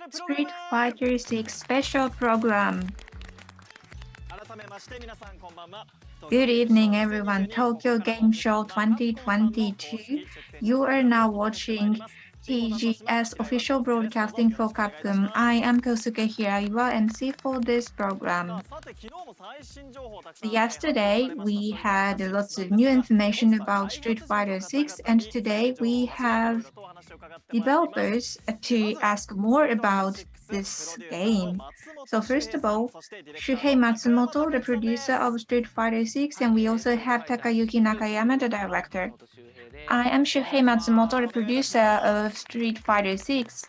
Street Fighter 6 special program. Good evening, everyone. Tokyo Game Show 2022. You are now watching TGS official broadcasting for Capcom. I am Kosuke Hiraiwa, MC for this program. Yesterday, we had lots of new information about Street Fighter 6, and today we have developers to ask more about this game. So first of all, Shuhei Matsumoto, the producer of Street Fighter 6, and we also have Takayuki Nakayama, the director. I am Shuhei Matsumoto, the producer of Street Fighter 6.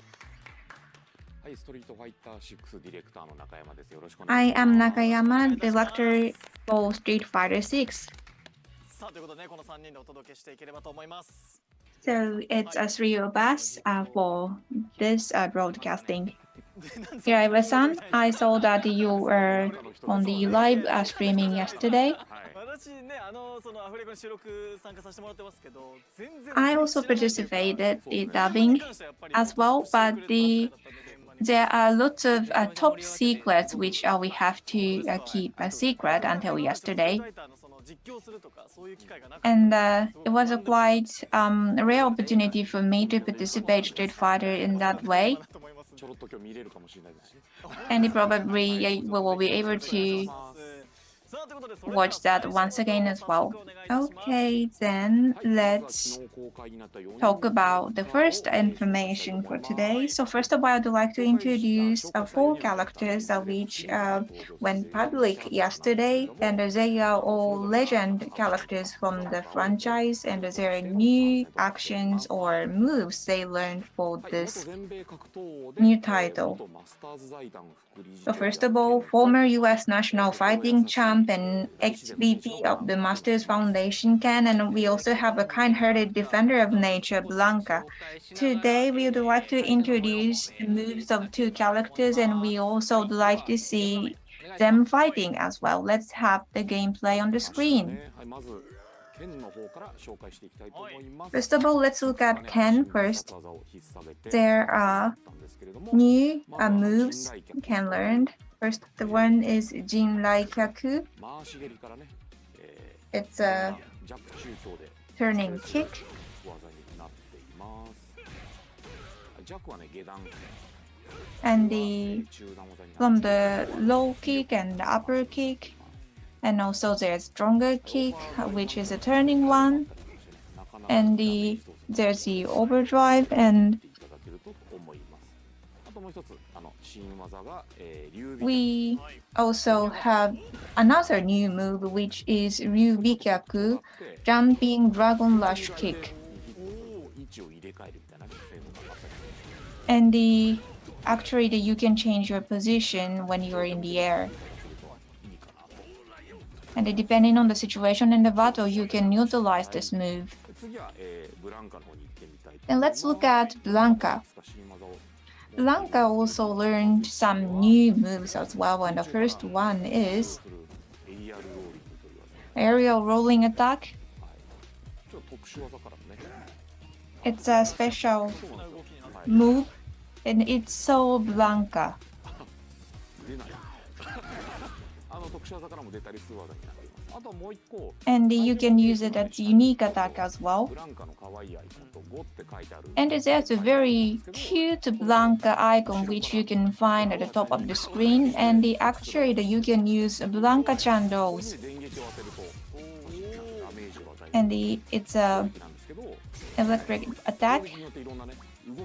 I am Nakayama, director for Street Fighter 6. So it's three of us for this broadcasting. Hiraiwa-san, I saw that you were on the live streaming yesterday. I also participated in dubbing as well, but there are lots of top secrets which we have to keep a secret until yesterday. And it was a quite rare opportunity for me to participate in Street Fighter in that way. And probably we will be able to watch that once again as well. Okay, then let's talk about the first information for today. So first of all, I'd like to introduce 4 characters which went public yesterday, and they are all legend characters from the franchise, and there are new actions or moves they learned for this new title. So first of all, former U.S. national fighting champ and ex-VP of the Masters Foundation Ken, and we also have a kind-hearted defender of nature, Blanca. Today, we would like to introduce the moves of 2 characters, and we also would like to see them fighting as well. Let's have the gameplay on the screen. First of all, let's look at Ken first. There are new moves Ken learned. First, the one is Jinrai Kyaku. It's a turning kick. And from the low kick and the upper kick. And also there's stronger kick, which is a turning one. And there's the overdrive, and we also have another new move, which is Ryubikyaku, jumping dragon rush kick. And actually you can change your position when you're in the air. And depending on the situation in the battle, you can utilize this move. And let's look at Blanca. Blanca also learned some new moves as well, and the first one is aerial rolling attack. It's a special move, and it's so Blanca. And you can use it as unique attack as well. And there's a very cute Blanca icon which you can find at the top of the screen, and actually you can use Blanca-chan dolls. And it's a electric attack,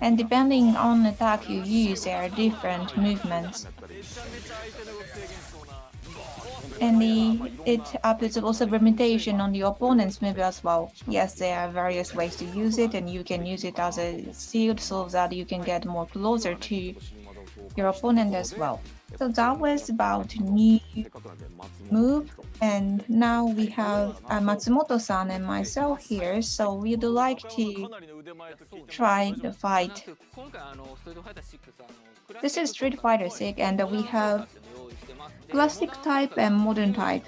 and depending on the attack you use, there are different movements. And it puts also permutation on the opponent's move as well. Yes, there are various ways to use it, and you can use it as a shield so that you can get more closer to your opponent as well. So that was about new move, and now we have Matsumoto-san and myself here, so we'd like to try the fight. This is Street Fighter 6, and we have classic type and modern type.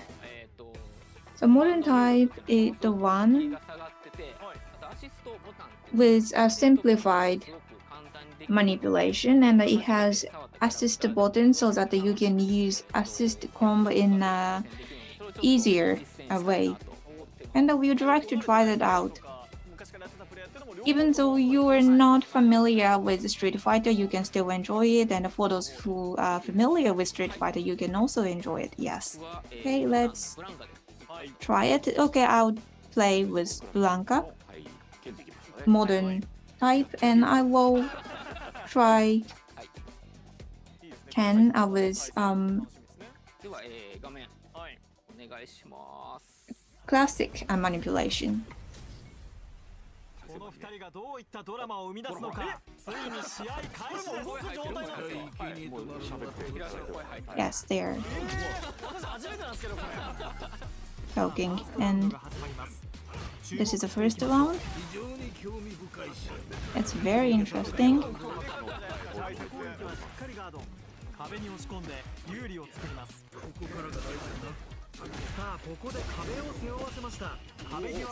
So modern type is the one with a simplified manipulation, and it has assist button so that you can use assist combo in a easier way. And we would like to try that out. Even though you are not familiar with Street Fighter, you can still enjoy it. And for those who are familiar with Street Fighter, you can also enjoy it. Yes. Okay, let's try it. Okay, I'll play with Blanca, modern type, and I will try Ken with classic manipulation. Yes, they're talking, and this is the first round. It's very interesting.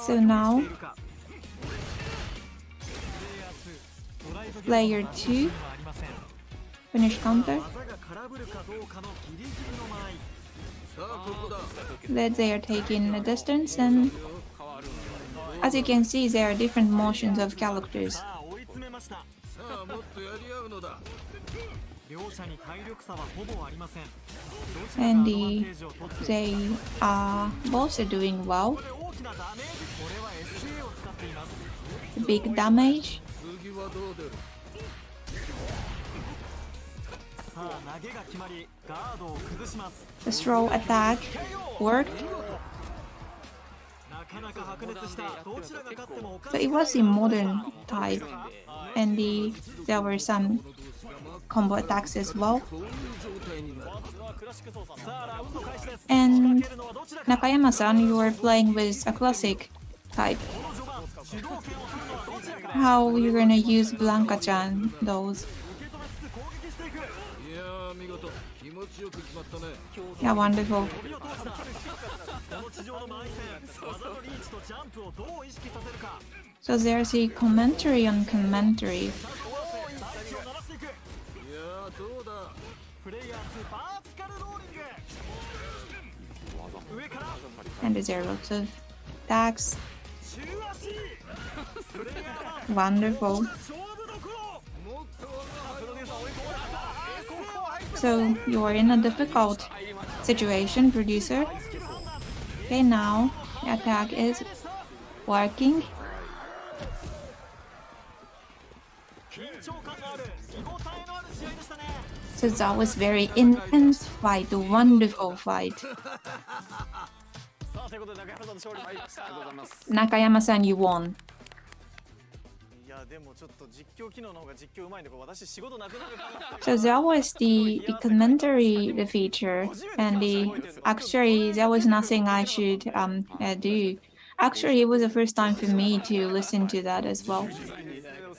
So now player 2 finish counter. That they are taking the distance, and as you can see, there are different motions of characters. And they are both doing well. Big damage. The throw attack worked. So it was a modern type, and there were some combo attacks as well. And Nakayama-san, you are playing with a classic type. How you gonna use Blanca-chan those? Yeah, wonderful. So there's a commentary on commentary. And there are lots of attacks. Wonderful. So you are in a difficult situation, producer. Okay, now the attack is working. So that was very intense fight, a wonderful fight. Nakayama-san, you won. So that was the commentary feature, and actually there was nothing I should do. Actually, it was the first time for me to listen to that as well.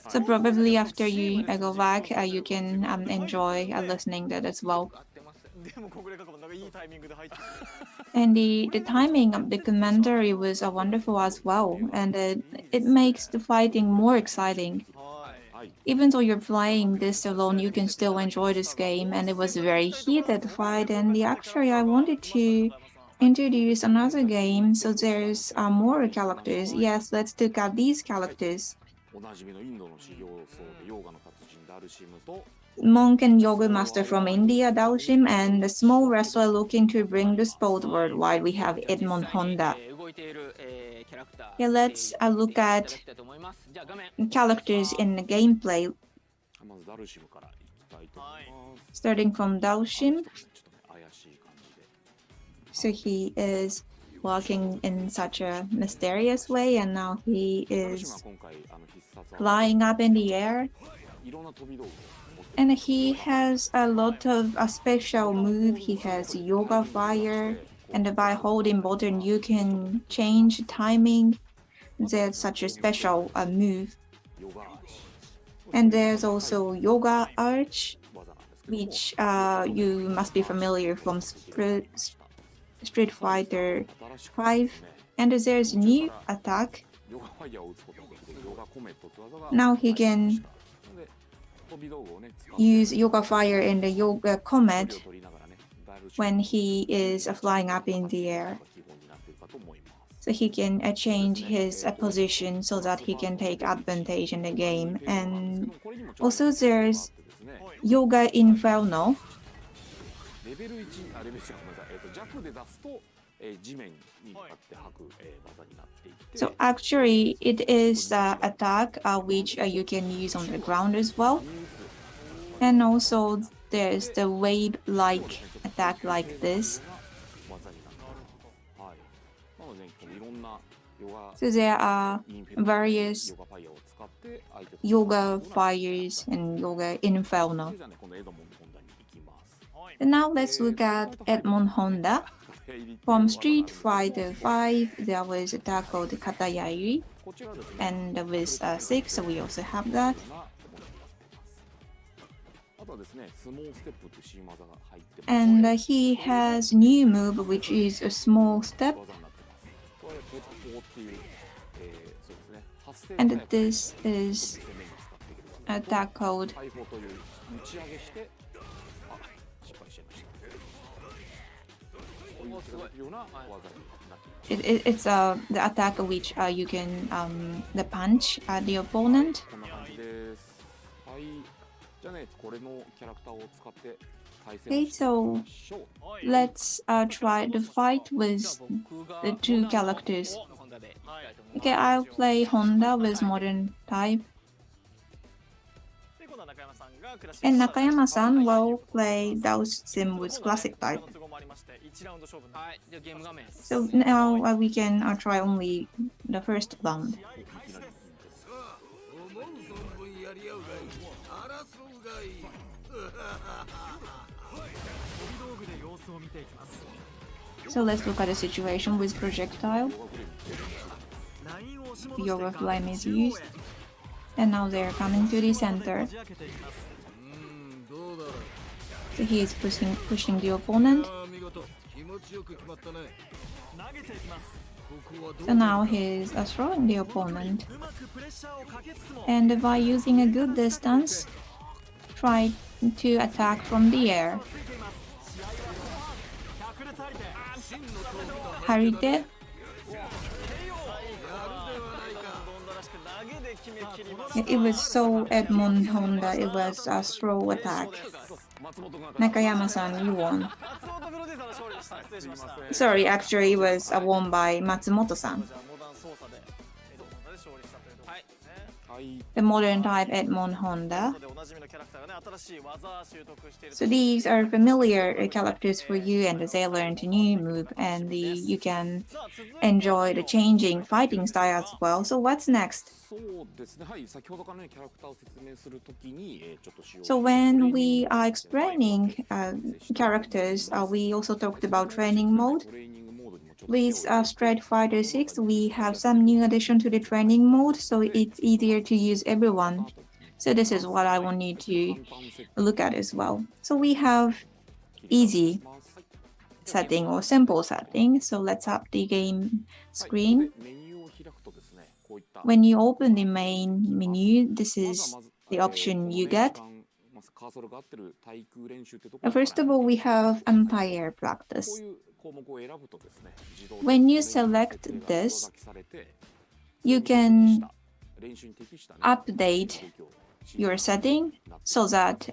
So probably after you go back, you can enjoy listening that as well. And the timing of the commentary was wonderful as well, and it makes the fighting more exciting. Even though you're playing this alone, you can still enjoy this game, and it was a very heated fight. And actually, I wanted to introduce another game, so there's more characters. Yes, let's look at these characters. Monk and yoga master from India, Dalshim, and the small wrestler looking to bring the sport worldwide, we have Edmond Honda. Yeah, let's look at characters in the gameplay. Starting from Dalshim. So he is walking in such a mysterious way, and now he is flying up in the air. And he has a lot of a special move. He has yoga fire, and by holding button you can change timing. There's such a special move. And there's also yoga arch, which you must be familiar from Street Fighter 5. And there's a new attack. Now he can use Yoga Fire and the Yoga Comet when he is flying up in the air. So he can change his position so that he can take advantage in the game. And also there's Yoga Inferno. So actually it is the attack which you can use on the ground as well. And also there's the wave-like attack like this. So there are various Yoga Fires and Yoga Inferno. And now let's look at Edmond Honda. From Street Fighter 5, there was a attack called Katayari, and with 6, we also have that. And he has new move, which is a small step. And this is an attack called it's the attack which you can the punch at the opponent. Okay, so let's try to fight with the two characters. Okay, I'll play Honda with modern type. And Nakayama-san will play Daosim with classic type. So now we can try only the first round. So let's look at the situation with projectile. Yoga Flame is used. And now they're coming to the center. So he is pushing the opponent. So now he's throwing the opponent. And by using a good distance, try to attack from the air. Harite. It was so Edmond Honda, it was a throw attack. Nakayama-san, you won. Sorry, actually it was won by Matsumoto-san. The modern type Edmond Honda. So these are familiar characters for you, and they learned a new move, and you can enjoy the changing fighting style as well. So what's next? So when we are explaining characters, we also talked about training mode. With Street Fighter 6, we have some new addition to the training mode, so it's easier to use everyone. So this is what I want you to look at as well. So we have easy setting or simple setting. So let's have the game screen. When you open the main menu, this is the option you get. First of all, we have anti-air practice. When you select this, you can update your setting so that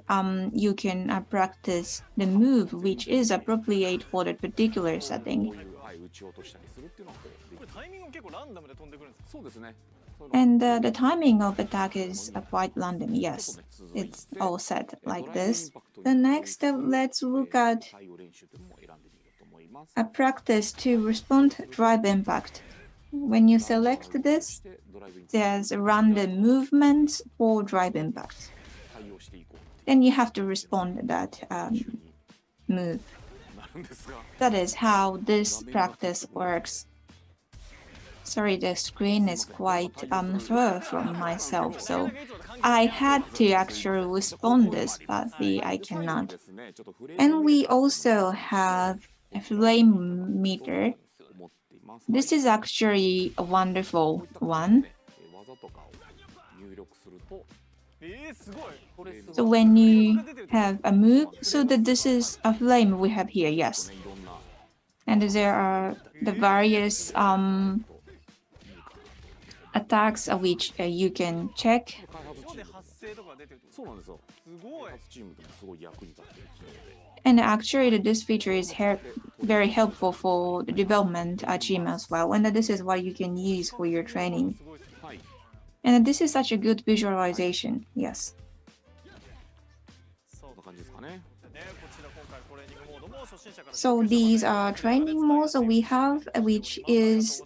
you can practice the move which is appropriate for the particular setting. And the timing of attack is quite random. Yes, it's all set like this. The next, let's look at a practice to respond drive impact. When you select this, there's a random movements for drive impact. Then you have to respond to that move. That is how this practice works. Sorry, the screen is quite far from myself, so I had to actually respond this, but I cannot. And we also have a flame meter. This is actually a wonderful one. So when you have a move, so that this is a flame we have here, yes. And there are the various attacks of which you can check. And actually, this feature is very helpful for the development team as well. And this is what you can use for your training. And this is such a good visualization, yes. So these are training modes we have, which is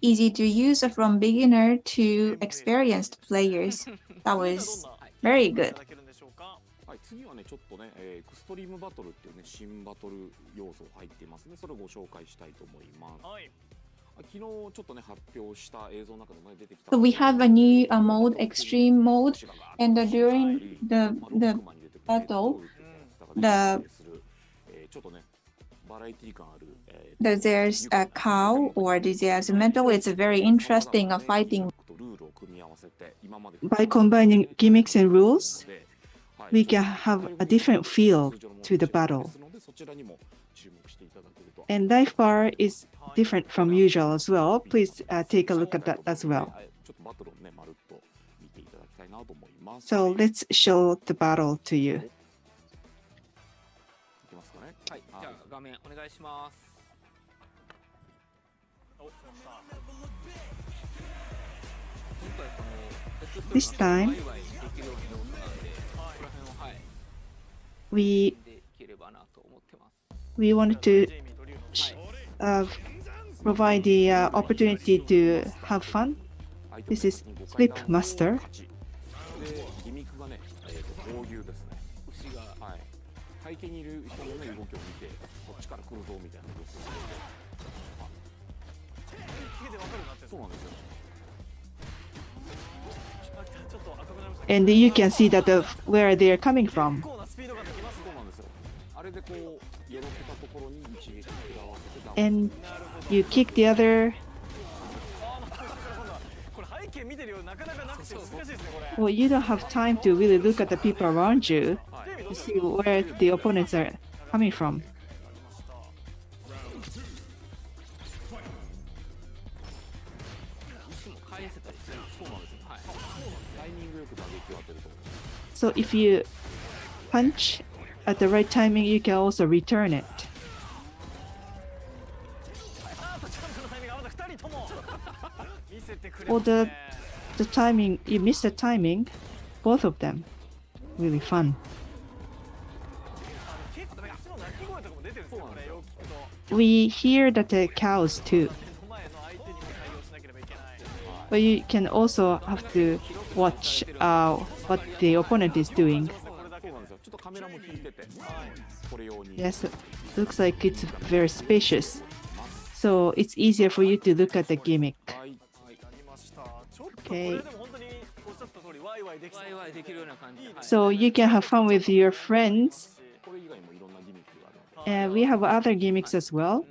easy to use from beginner to experienced players. That was very good. So we have a new mode, extreme mode, and during the battle, there's a cow or there's metal. It's a very interesting fighting. By combining gimmicks and rules, we can have a different feel to the battle. And life bar is different from usual as well. Please take a look at that as well. So let's show the battle to you. This time, we wanted to provide the opportunity to have fun. This is Flip Master. And you can see that where they are coming from. And you kick the other. Well, you don't have time to really look at the people around you to see where the opponents are coming from. So if you punch at the right timing, you can also return it. Or the timing, you miss the timing, both of them, really fun. We hear that the cows too. But you can also have to watch what the opponent is doing. Yes, it looks like it's very spacious. So it's easier for you to look at the gimmick. Okay. So you can have fun with your friends. And we have other gimmicks as well.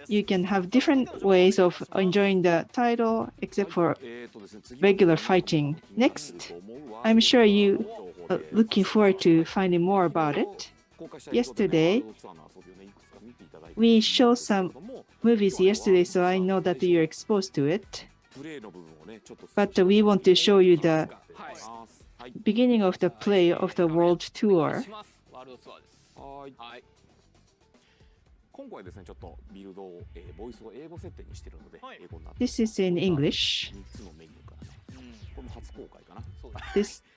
You can have different ways of enjoying the title, except for regular fighting. Next, I'm sure you are looking forward to finding more about it. Yesterday, we showed some movies yesterday, so I know that you're exposed to it. But we want to show you the beginning of the play of the world tour. This is in English.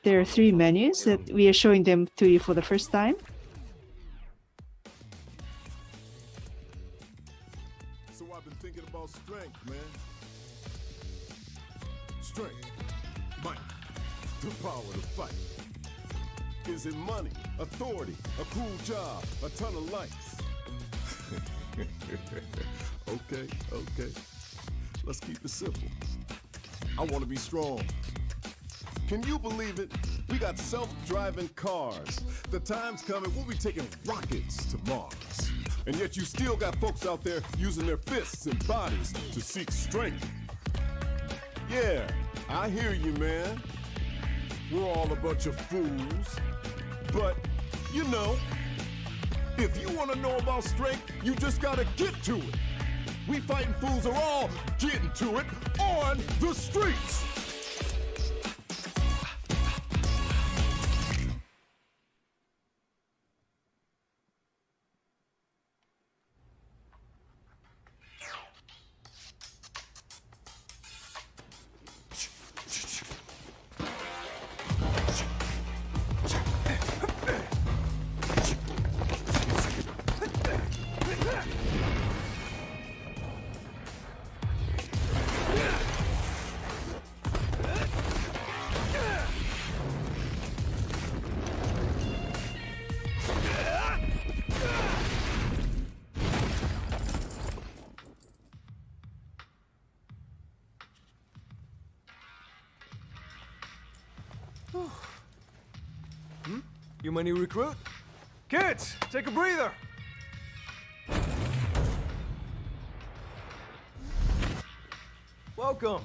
There are 3 menus that we are showing them to you for the first time. So I've been thinking about strength, man. Strength, might, the power to fight. Is it money, authority, a cool job, a ton of lights? Okay. Let's keep it simple. I want to be strong. Can you believe it? We got self-driving cars. The time's coming, we'll be taking rockets to Mars. And yet you still got folks out there using their fists and bodies to seek strength. Yeah, I hear you, man. We're all a bunch of fools. But, you know, if you want to know about strength, you just got to get to it. We fighting fools are all getting to it on the streets. You my new recruit? Kids, take a breather! Welcome.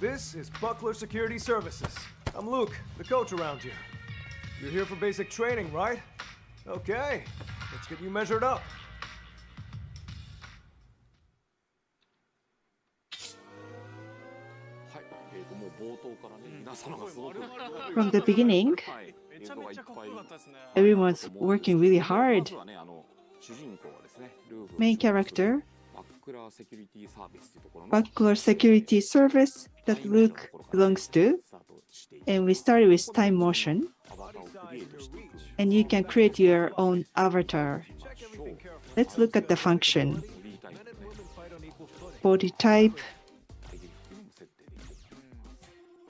This is Buckler Security Services. I'm Luke, the coach around here. You're here for basic training, right? Okay, let's get you measured up. From the beginning, everyone's working really hard. Main character, Buckler Security Service that Luke belongs to. And we started with time motion. And you can create your own avatar. Let's look at the function. Body type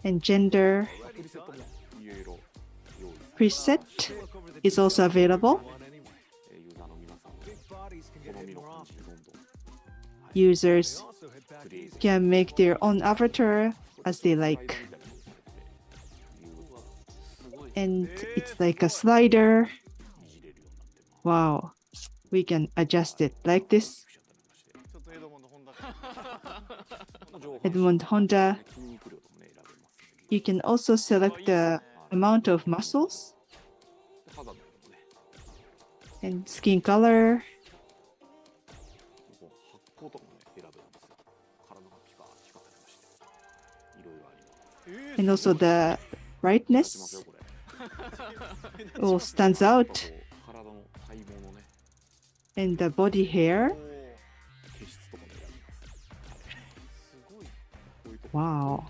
and gender. Preset is also available. Users can make their own avatar as they like. And it's like a slider. Wow, we can adjust it like this. Edmond Honda. You can also select the amount of muscles and skin color. And also the brightness all stands out. And the body hair. Wow.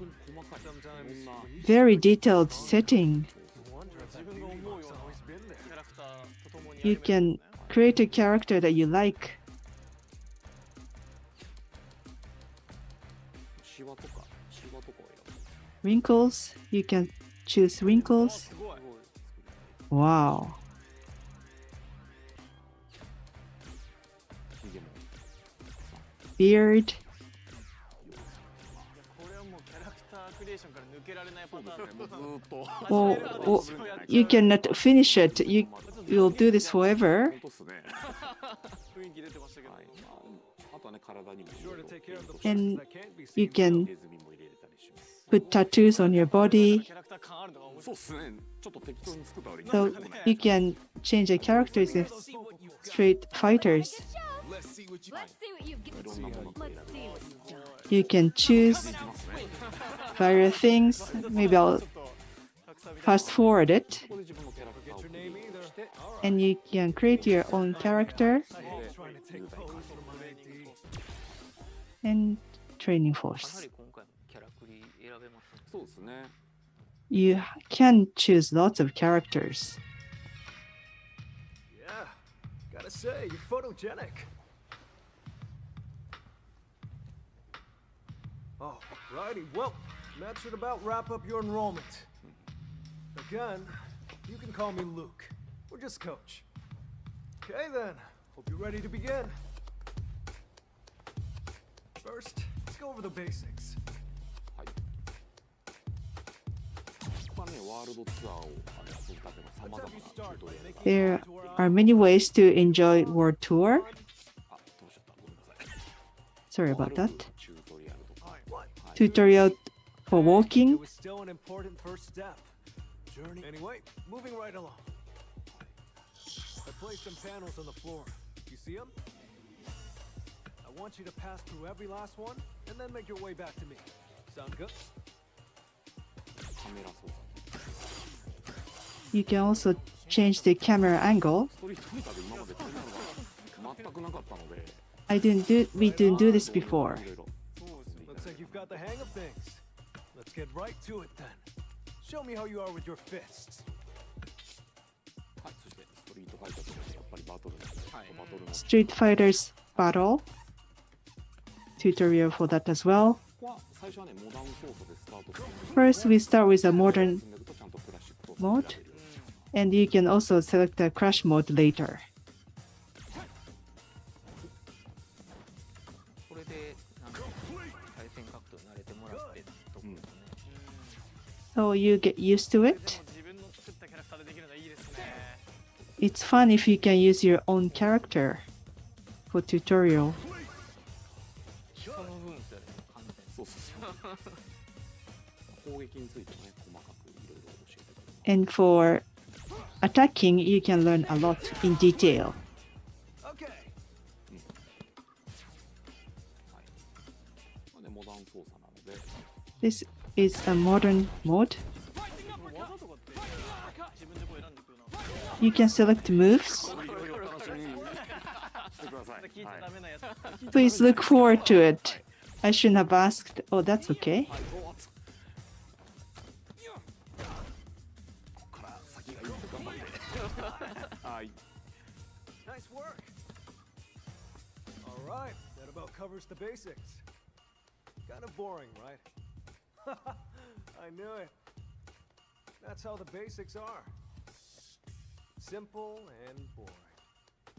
Very detailed setting. You can create a character that you like. Wrinkles, you can choose wrinkles. Wow. Beard. Well, you cannot finish it. You'll do this forever. And you can put tattoos on your body. So you can change the characters in Street Fighters. You can choose various things. Maybe I'll fast forward it. And you can create your own character and training force. You can choose lots of characters. Yeah, gotta say, you're photogenic. Alrighty, well, that should about wrap up your enrollment. Again, you can call me Luke, or just Coach. Okay then, hope you're ready to begin. First, let's go over the basics. There are many ways to enjoy World Tour. Sorry about that. Tutorial for walking. It was still an important first step. Journey. Anyway, moving right along. I placed some panels on the floor. You see them? I want you to pass through every last one and then make your way back to me. Sound good? You can also change the camera angle. We didn't do this before. Looks like you've got the hang of things. Let's get right to it then. Show me how you are with your fists. Street Fighters battle tutorial for that as well. First, we start with a modern mode, and you can also select a crash mode later. So you get used to it. It's fun if you can use your own character for tutorial. And for attacking, you can learn a lot in detail. Okay. This is a modern mode. You can select moves. Please look forward to it. I shouldn't have asked. Oh, that's okay. Nice work. All right, that about covers the basics. Kind of boring, right? I knew it. That's how the basics are. Simple and boring.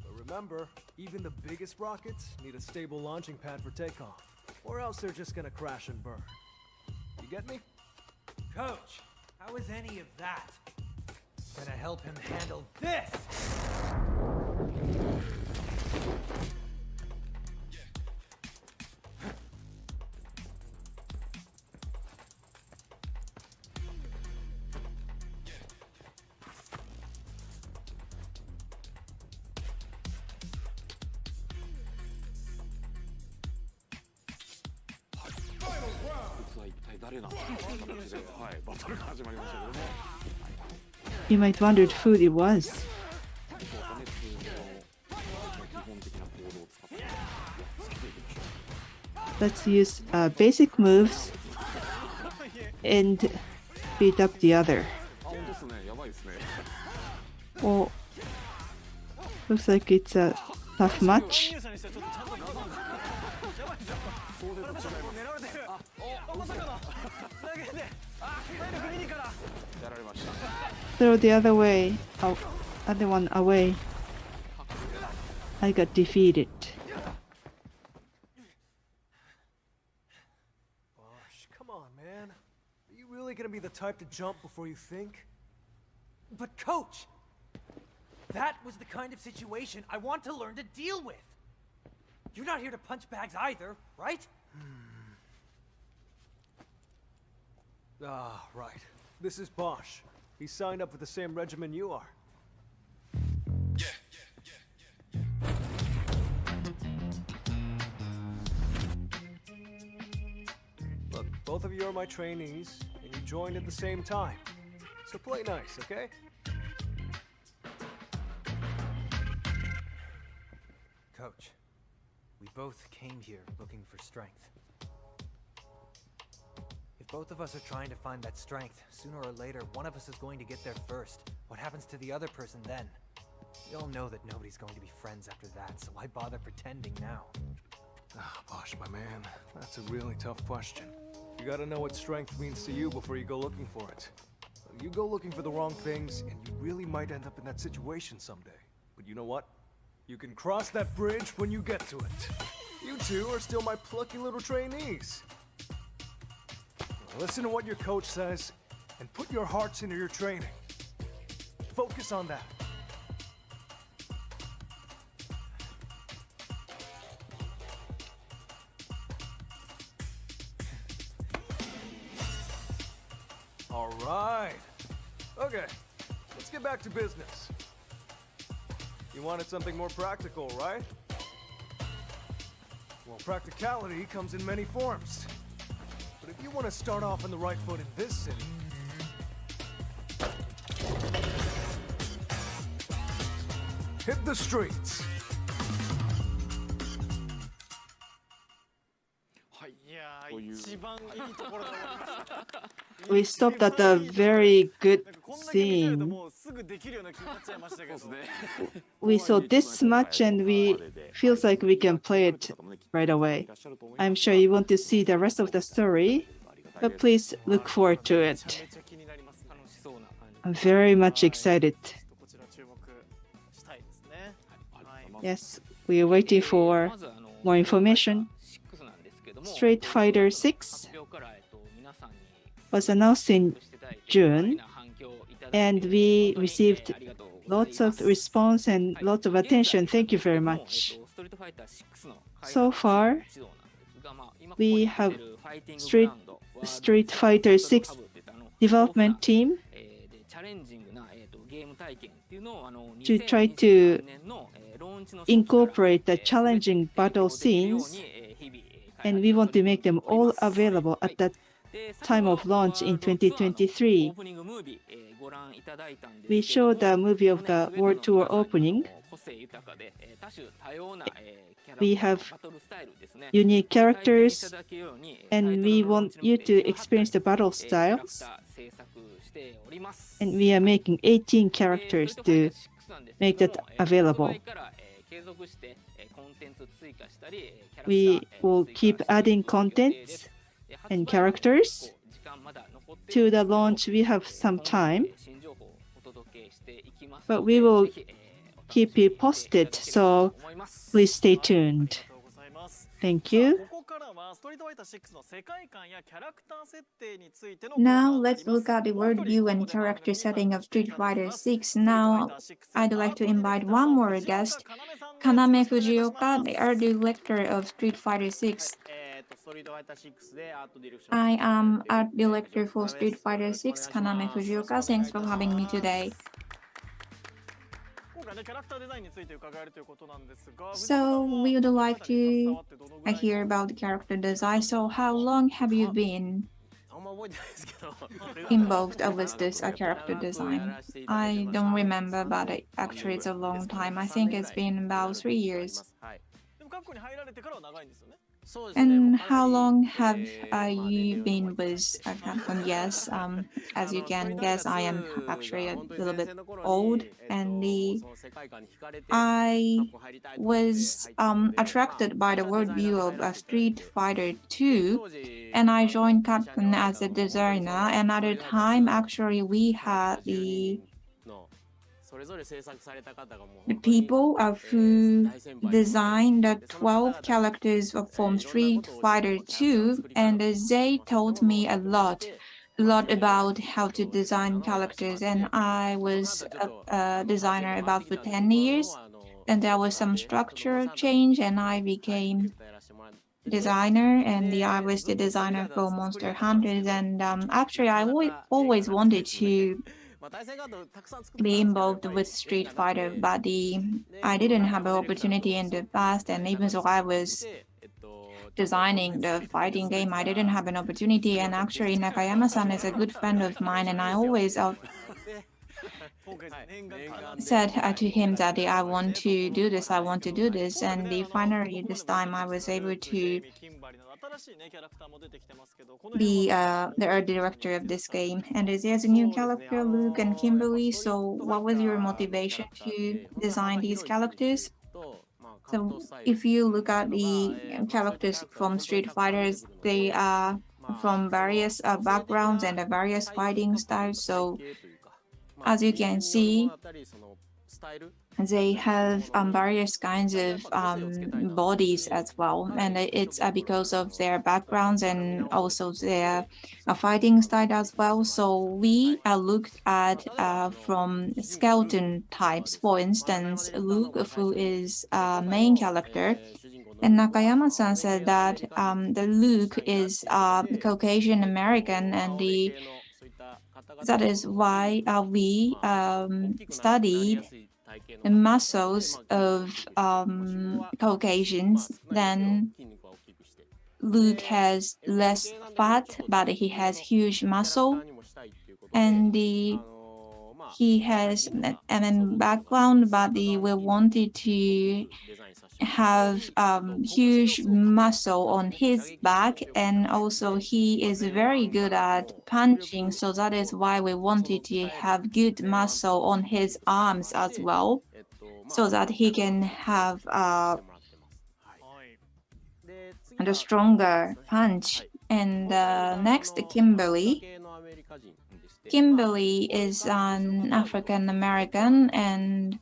But remember, even the biggest rockets need a stable launching pad for takeoff, or else they're just gonna crash and burn. You get me? Coach, how is any of that gonna help him handle this? You might wonder who it was. Let's use basic moves and beat up the other. Well, looks like it's a tough match. Throw the other way, other one away. I got defeated. Gosh, come on, man. Are you really gonna be the type to jump before you think? But coach, that was the kind of situation I want to learn to deal with. You're not here to punch bags either, right? Ah, right. This is Bosch. He signed up with the same regimen you are. Look, both of you are my trainees, and you joined at the same time. So play nice, okay? Coach, we both came here looking for strength. If both of us are trying to find that strength, sooner or later, one of us is going to get there first. What happens to the other person then? We all know that nobody's going to be friends after that, so why bother pretending now? Ah, Bosch, my man, that's a really tough question. You gotta know what strength means to you before you go looking for it. You go looking for the wrong things, and you really might end up in that situation someday. But you know what? You can cross that bridge when you get to it. You two are still my plucky little trainees. Listen to what your coach says, and put your hearts into your training. Focus on that. All right. Okay, let's get back to business. You wanted something more practical, right? Well, practicality comes in many forms. But if you want to start off on the right foot in this city, hit the streets. We stopped at a very good scene. We saw this much and we feels like we can play it right away. I'm sure you want to see the rest of the story, but please look forward to it. I'm very much excited. Yes, we are waiting for more information. Street Fighter 6 was announced in June, and we received lots of response and lots of attention. Thank you very much. So far, we have Street Fighter 6 development team to try to incorporate the challenging battle scenes, and we want to make them all available at the time of launch in 2023. We showed the movie of the World Tour opening. We have unique characters, and we want you to experience the battle styles. And we are making 18 characters to make that available. We will keep adding contents and characters. To the launch, we have some time, but we will keep you posted, so please stay tuned. Thank you. Now let's look at the worldview and character setting of Street Fighter 6. Now I'd like to invite one more guest, Kaname Fujioka, the art director of Street Fighter 6. I am art director for Street Fighter 6, Kaname Fujioka. Thanks for having me today. So we would like to hear about the character design. So how long have you been involved with this character design? I don't remember, but actually it's a long time. I think it's been about 3 years. And how long have you been with Capcom? Yes, as you can guess, I am actually a little bit old, and I was attracted by the worldview of Street Fighter 2, and I joined Capcom as a designer. And at the time, actually, we had the people who designed the 12 characters from Street Fighter 2, and they taught me a lot about how to design characters. And I was a designer about for 10 years, and there was some structural change, and I became designer, and I was the designer for Monster Hunters. And actually, I always wanted to be involved with Street Fighter, but I didn't have an opportunity in the past, and even though I was designing the fighting game, I didn't have an opportunity. And actually, Nakayama-san is a good friend of mine, and I always said to him that I want to do this, and finally this time I was able to be the art director of this game. And there's a new character, Luke and Kimberly. So what was your motivation to design these characters? So if you look at the characters from Street Fighters, they are from various backgrounds and various fighting styles. So as you can see, they have various kinds of bodies as well, and it's because of their backgrounds and also their fighting style as well. So we looked at from skeleton types. For instance, Luke, who is a main character, and Nakayama-san said that the Luke is Caucasian American, and That is why we studied the muscles of Caucasians. Then Luke has less fat, but he has huge muscle, and he has an background, but we wanted to have huge muscle on his back, and also he is very good at punching, so that is why we wanted to have good muscle on his arms as well, so that he can have a stronger punch. And next, Kimberly. Kimberly is an African American, and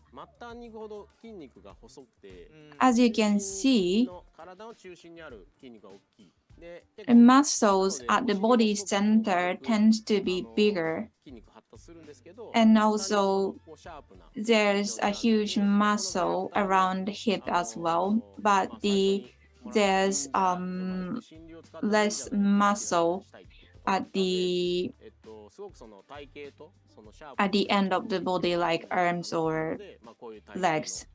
as you can see, the muscles at the body center tends to be bigger, and also there's a huge muscle around the hip as well, but there's less muscle at the end of the body, like arms or legs.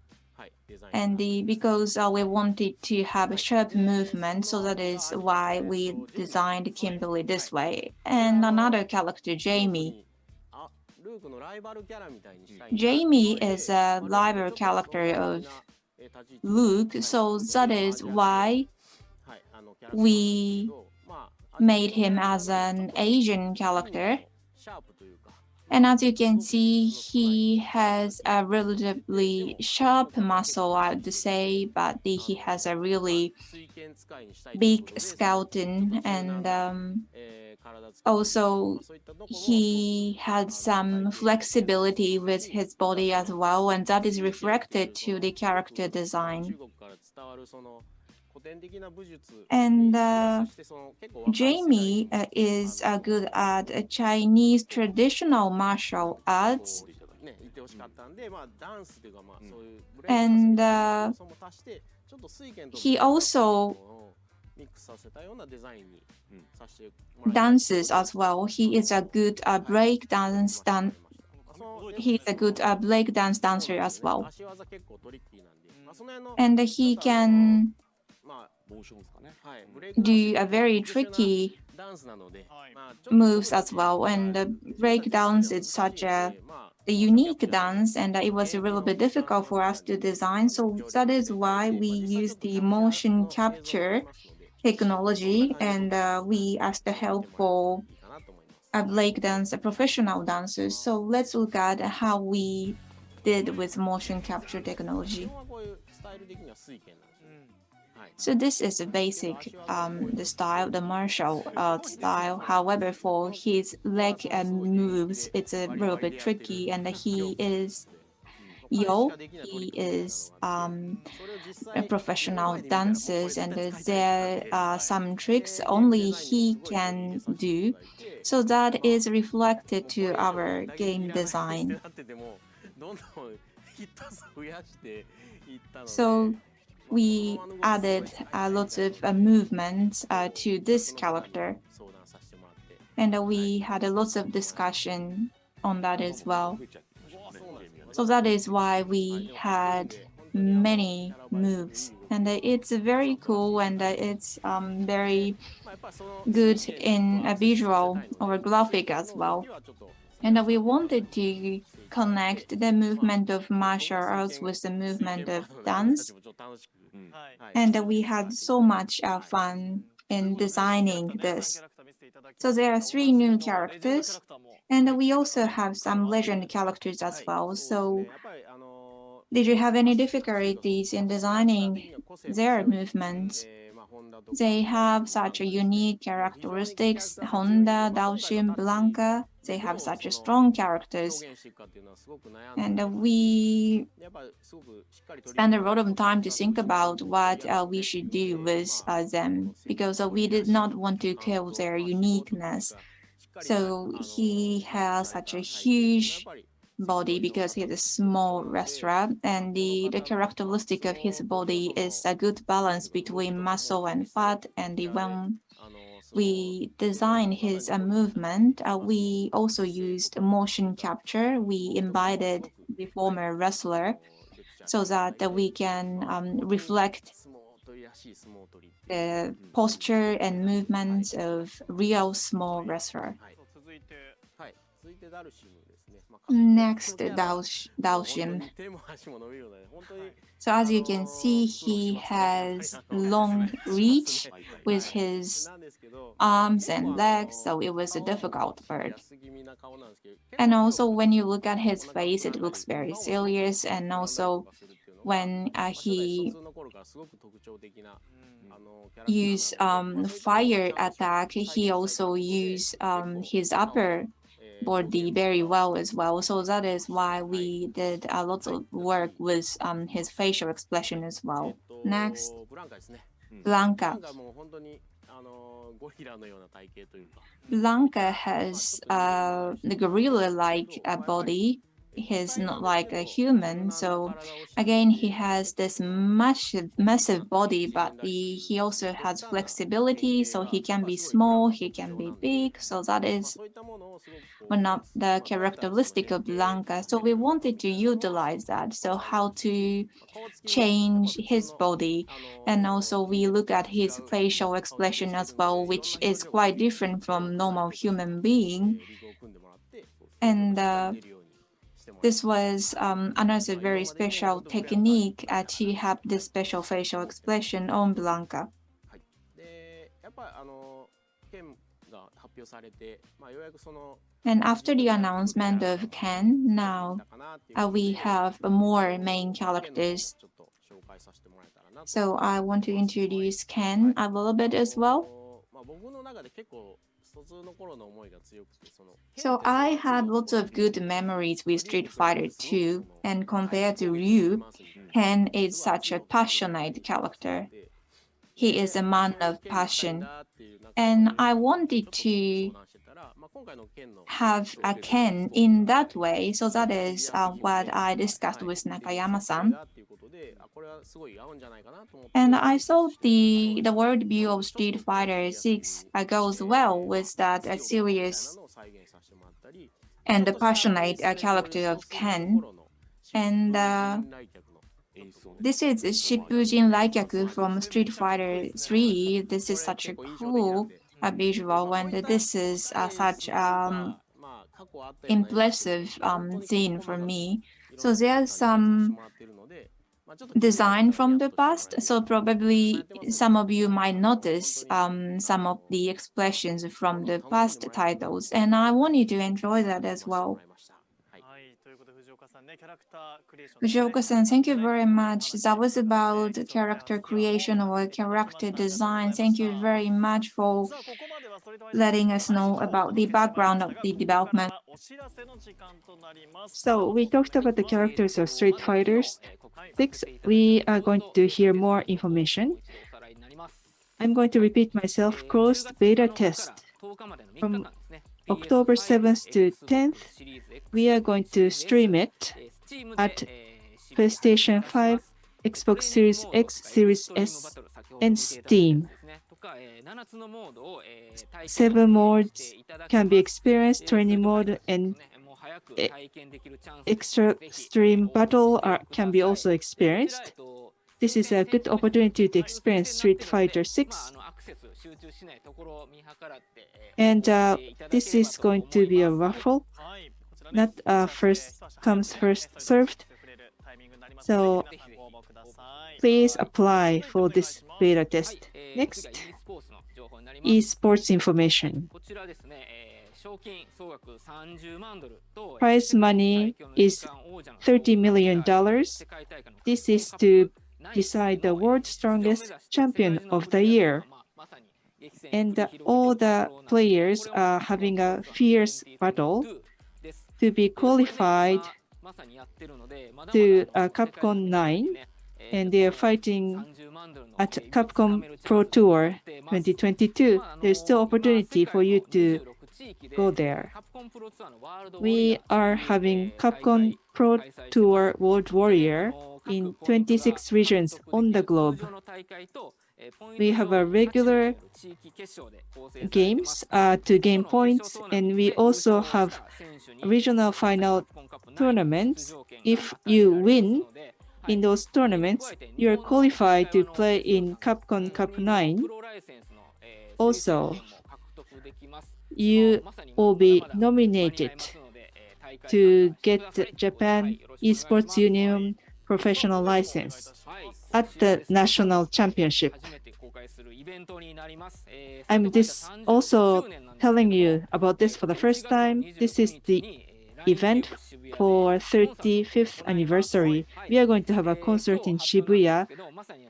And because we wanted to have a sharp movement, so that is why we designed Kimberly this way. And another character, Jamie. Jamie is a rival character of Luke, so that is why we made him as an Asian character. And as you can see, he has a relatively sharp muscle, I would say, but he has a really big skeleton, and also he had some flexibility with his body as well, and that is reflected to the character design. And Jamie is good at Chinese traditional martial arts, and he also dances as well. He is a good break dance dancer as well, and he can do a very tricky moves as well. And the break dance is such a unique dance, and it was a little bit difficult for us to design. So that is why we use the motion capture technology, and we asked the help for break dance professional dancers. So let's look at how we did with motion capture technology. So this is a basic the style, the martial art style. However, for his leg moves, it's a little bit tricky, and he is he is a professional dancers, and there are some tricks only he can do. So that is reflected to our game design. So we added lots of movements to this character, and we had lots of discussion on that as well. So that is why we had many moves, and it's very cool, and it's very good in a visual or graphic as well. And we wanted to connect the movement of martial arts with the movement of dance. And we had so much fun in designing this. So there are 3 new characters, and we also have some legend characters as well. So did you have any difficulties in designing their movements? They have such a unique characteristics. Honda, Daoshin, Blanca, they have such a strong characters. And we spend a lot of time to think about what we should do with them, because we did not want to kill their uniqueness. So he has such a huge body because he's a small wrestler, and the characteristic of his body is a good balance between muscle and fat. And when we designed his movement, we also used motion capture. We invited the former wrestler so that we can reflect the posture and movements of real small wrestler. Next, Daoshim. So as you can see, he has long reach with his arms and legs, so it was a difficult bird. And also when you look at his face, it looks very serious. And also when he use fire attack, he also use his upper body very well as well. So that is why we did a lot of work with his facial expression as well. Next, Blanca. Blanca has the gorilla-like body. He's not like a human, so again he has this massive body, but he also has flexibility, so he can be small, he can be big. So that is one of the characteristics of Blanca. So we wanted to utilize that. So how to change his body, and also we look at his facial expression as well, which is quite different from normal human being. And this was another very special technique to have this special facial expression on Blanca. And after the announcement of Ken, now we have more main characters. So I want to introduce Ken a little bit as well. So I had lots of good memories with Street Fighter 2, and compared to Ryu, Ken is such a passionate character. He is a man of passion, and I wanted to have a Ken in that way, so that is what I discussed with Nakayama-san. And I thought the worldview of Street Fighter 6 goes well with that serious and passionate character of Ken. And this is Shippujin Raikyaku from Street Fighter 3. This is such a cool visual, and this is such impressive scene for me. So there's some design from the past, so probably some of you might notice some of the expressions from the past titles, and I want you to enjoy that as well. Fujioka-san, thank you very much. That was about character creation or character design. Thank you very much for letting us know about the background of the development. So we talked about the characters of Street Fighter 6. We are going to hear more information. I'm going to repeat myself. Closed beta test from October 7th to 10th. We are going to stream it at PlayStation 5, Xbox Series X, Series S, and Steam. 7 modes can be experienced, training mode and extra stream battle can be also experienced. This is a good opportunity to experience Street Fighter 6. And this is going to be a raffle, not first comes, first served. So please apply for this beta test. Next, esports information. Prize money is $30 million. This is to decide the world's strongest champion of the year. And all the players are having a fierce battle to be qualified to Capcom 9, and they are fighting at Capcom Pro Tour 2022. There's still opportunity for you to go there. We are having Capcom Pro Tour World Warrior in 26 regions on the globe. We have a regular games to gain points, and we also have regional final tournaments. If you win in those tournaments, you are qualified to play in Capcom Cup 9. Also, you will be nominated to get the Japan Esports Union professional license at the national championship. I'm also telling you about this for the first time. This is the event for 35th anniversary. We are going to have a concert in Shibuya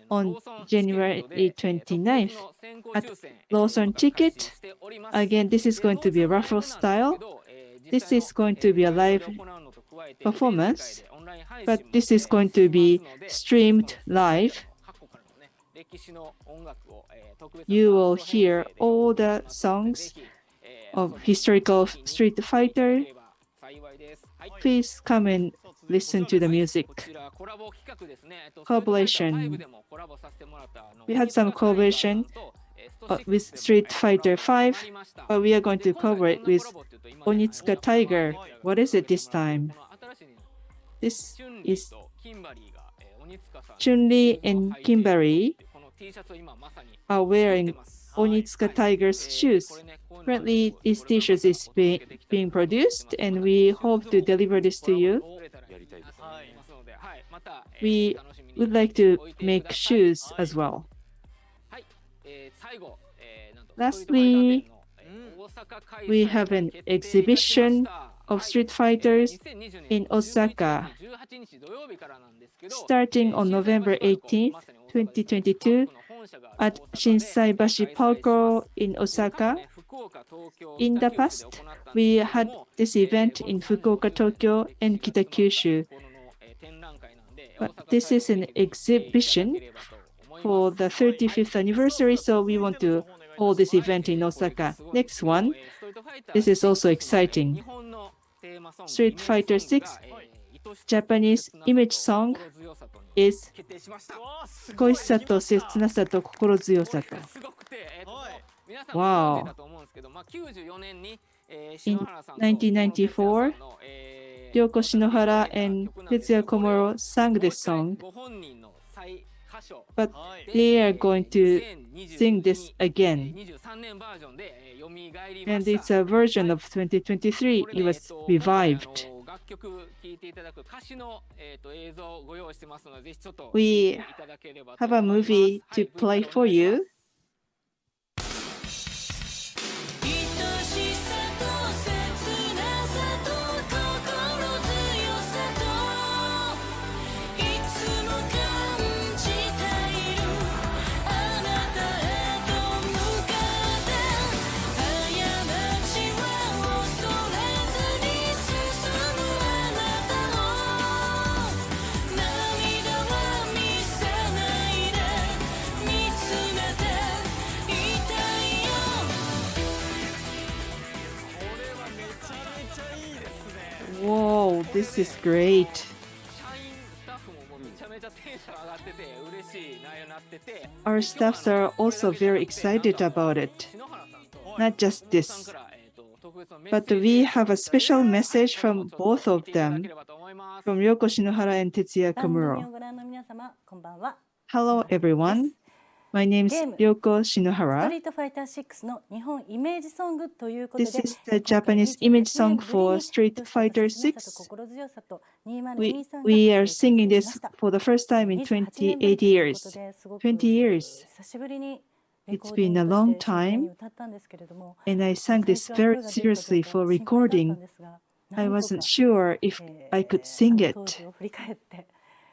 on January 29th. At Lawson Ticket, again, this is going to be a raffle style. This is going to be a live performance, but this is going to be streamed live. You will hear all the songs of historical Street Fighter. Please come and listen to the music. Collaboration. We had some collaboration with Street Fighter 5, but we are going to collaborate with Onitsuka Tiger. What is it this time? This is Chun-Li and Kimberly are wearing Onitsuka Tiger's shoes. Currently, this t-shirt is being produced, and we hope to deliver this to you. We would like to make shoes as well. Lastly, we have an exhibition of Street Fighters in Osaka. Starting on November 18th, 2022, at Shinsaibashi Park in Osaka. In the past, we had this event in Fukuoka, Tokyo, and Kitakyushu. But this is an exhibition for the 35th anniversary, so we want to hold this event in Osaka. Next one, this is also exciting. Street Fighter 6 Japanese image song is 恋しさと切なさと心強さと。Wow. In 1994, Ryoko Shinohara and Tetsuya Komuro sang this song, but they are going to sing this again. And it's a version of 2023. It was revived. We have a movie to play for you. Whoa, this is great. Our staffs are also very excited about it. Not just this, but we have a special message from both of them, from Ryoko Shinohara and Tetsuya Komuro. Hello, everyone. My name is Ryoko Shinohara. This is the Japanese image song for Street Fighter 6. We are singing this for the first time in 28 years. 20 years. It's been a long time, and I sang this very seriously for recording. I wasn't sure if I could sing it,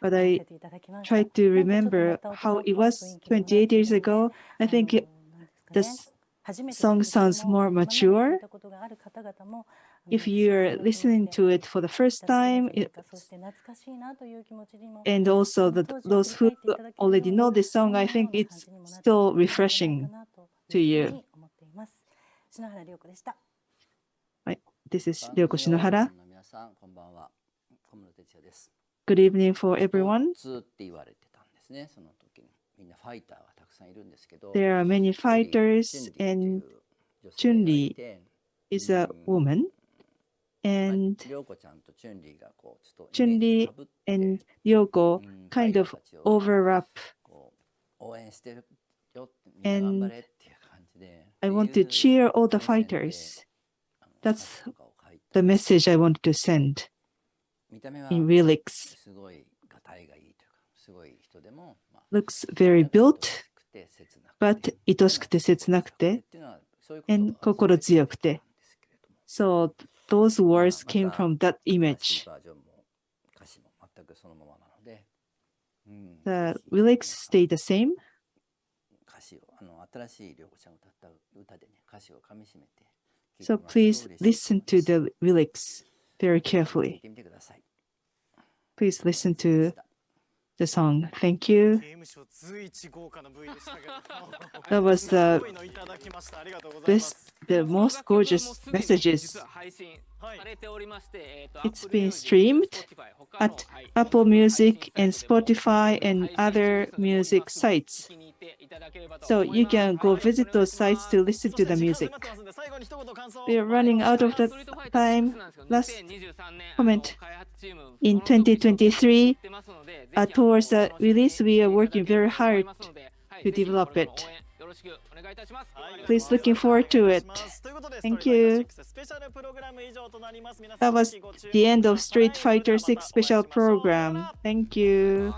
but I tried to remember how it was 28 years ago. I think the song sounds more mature. If you're listening to it for the first time, and also those who already know this song, I think it's still refreshing to you. This is Ryoko Shinohara. Good evening for everyone. There are many fighters, and Chun-Li is a woman. And Chun-Li and Ryoko kind of overlap. And I want to cheer all the fighters. That's the message I want to send in lyrics. Looks very built, but 愛しくて切なくて and 心強くて. So those words came from that image. The lyrics stay the same. So please listen to the lyrics very carefully. Please listen to the song. Thank you. That was the most gorgeous messages. It's been streamed at Apple Music and Spotify and other music sites. So you can go visit those sites to listen to the music. We are running out of the time. Last comment. In 2023, towards the release, we are working very hard to develop it. Please looking forward to it. Thank you. That was the end of Street Fighter 6 special program. Thank you.